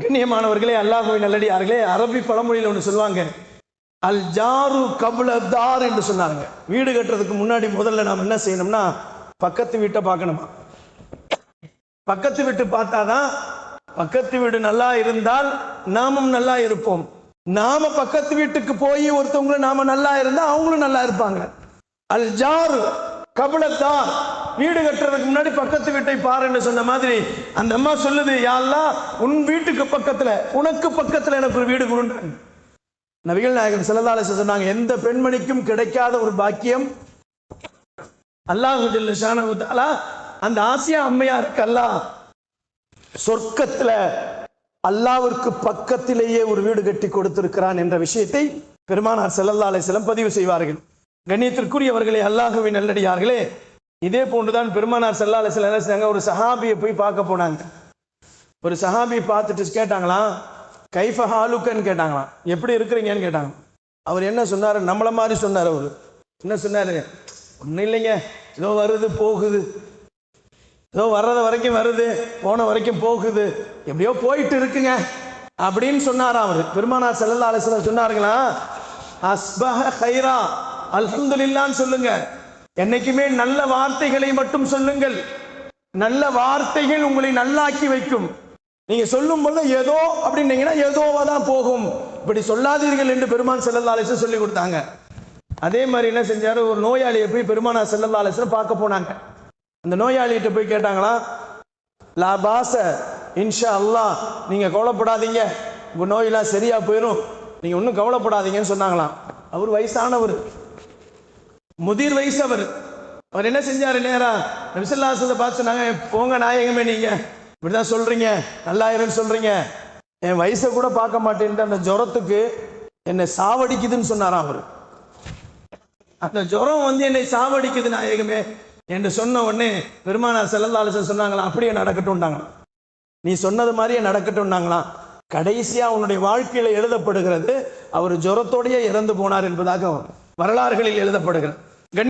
கண்ணியமானவர்களே, அல்லாஹ்வின் நல்லடியார்களே, அரபி பழமொழியில் ஒன்று சொல்லுவாங்க, அல் ஜாரு கபுல தார் என்று சொன்னாங்க. வீடு கட்டுறதுக்கு முன்னாடி முதல்ல நாம் என்ன செய்யணும்னா, பக்கத்து வீட்டை பார்க்கணுமா. பக்கத்து வீட்டு பார்த்தாதான், பக்கத்து வீடு நல்லா இருந்தால் நாமும் நல்லா இருப்போம். நாம பக்கத்து வீட்டுக்கு போய் ஒருத்தவங்களும் நாம நல்லா இருந்தா அவங்களும் நல்லா இருப்பாங்க. அல் ஜாரு கபுல தார், வீடு கட்டுறதுக்கு முன்னாடி பக்கத்து வீட்டை பாருன்னு சொன்ன மாதிரி அந்த அம்மா சொல்லுது, யா அல்லாஹ், உன் வீட்டுக்கு பக்கத்துல, உனக்கு பக்கத்துல எனக்கு ஒரு வீடு கொடுங்க. நபிகள் நாயகம் ஸல்லல்லாஹு அலைஹி வஸல்லம் சொன்னாங்க, எந்த பெண்மணிக்கும் கிடைக்காத ஒரு பாக்கியம் அல்லாஹ் ஜல்ல ஷானஹு வ தஆலா அந்த ஆசியா அம்மையாருக்கு அல்லாஹ் சொர்க்கத்துல அல்லாஹ்விற்கு பக்கத்திலேயே ஒரு வீடு கட்டி கொடுத்திருக்கிறான் என்ற விஷயத்தை பெருமானார் ஸல்லல்லாஹு அலைஹி வஸல்லம் பதிவு செய்வார்கள். கண்ணியத்திற்குரியவர்களே, அல்லாஹ்வின் நல்லடியார்களே, இதே போன்றுதான் பெருமானார் ஸல்லல்லாஹு அலைஹி வஸல்லம் என்ன செஞ்சாங்க, ஒரு சஹாபியை போய் பார்க்க போனாங்க. ஒரு சஹாபி பார்த்துட்டு கேட்டாங்களாம், கைஃப ஹாலுக்கன்னு கேட்டாங்களாம், எப்படி இருக்கிறீங்கன்னு கேட்டாங்க. அவர் என்ன சொன்னார், நம்மள மாதிரி சொன்னார். அவர் என்ன சொன்னார், ஒன்றும் இல்லைங்க, ஏதோ வருது போகுது, ஏதோ வர்றது வரைக்கும் வருது, போன வரைக்கும் போகுது, எப்படியோ போயிட்டு இருக்குங்க அப்படின்னு சொன்னாராம். அவர் பெருமானார் ஸல்லல்லாஹு அலைஹி வஸல்லம் சொன்னார்களா, அஸ்பஹ கைரா, அல்ஹம்துலில்லாஹ்னு சொல்லுங்க. என்னைக்குமே நல்ல வார்த்தைகளை மட்டும் சொல்லுங்கள். நல்ல வார்த்தைகள் உங்களை நல்லாக்கி வைக்கும். நீங்க சொல்லும் பொழுது ஏதோ அப்படின்னீங்கன்னா ஏதோவா தான் போகும், இப்படி சொல்லாதீர்கள் என்று பெருமான் ஸல்லல்லாஹு அலைஹி வஸல்லம் சொல்லி கொடுத்தாங்க. அதே மாதிரி என்ன செஞ்சாரு, ஒரு நோயாளியை போய் பெருமானார் ஸல்லல்லாஹு அலைஹி வஸல்லம் பார்க்க போனாங்க. அந்த நோயாளிகிட்ட போய் கேட்டாங்களா, லா பாஸ இன்ஷா அல்லாஹ், நீங்க கவலைப்படாதீங்க, உங்க நோயெல்லாம் சரியா போயிடும், நீங்க ஒன்றும் கவலைப்படாதீங்கன்னு சொன்னாங்களாம். அவர் வயசானவர், முதிர் வயசு அவர். அவர் என்ன செஞ்சாரு, நேரா நபி ஸல்லல்லாஹு அலைஹி வஸல்லம் பார்த்து சொன்னாங்க, போங்க நாயகமே, நீங்க இப்படிதான் சொல்றீங்க, நல்லாயிருன்னு சொல்றீங்க, என் வயசை கூட பார்க்க மாட்டேன்ட்டு அந்த ஜுரத்துக்கு என்னை சாவடிக்குதுன்னு சொன்னாராம் அவர். அந்த ஜுரம் வந்து என்னை சாவடிக்குது நாயகமே என்று சொன்ன உடனே பெருமானார் ஸல்லல்லாஹு அலைஹி வஸல்லம் சொன்னாங்களாம், அப்படியே நடக்கட்டும்னாங்களாம், நீ சொன்னது மாதிரியே நடக்கட்டும்னாங்களாம். கடைசியா உன்னுடைய வாழ்க்கையில எழுதப்படுகிறது, அவர் ஜுரத்தோடையே இறந்து போனார் என்பதாக வரலாறுகளில் எழுதப்படுகிறது.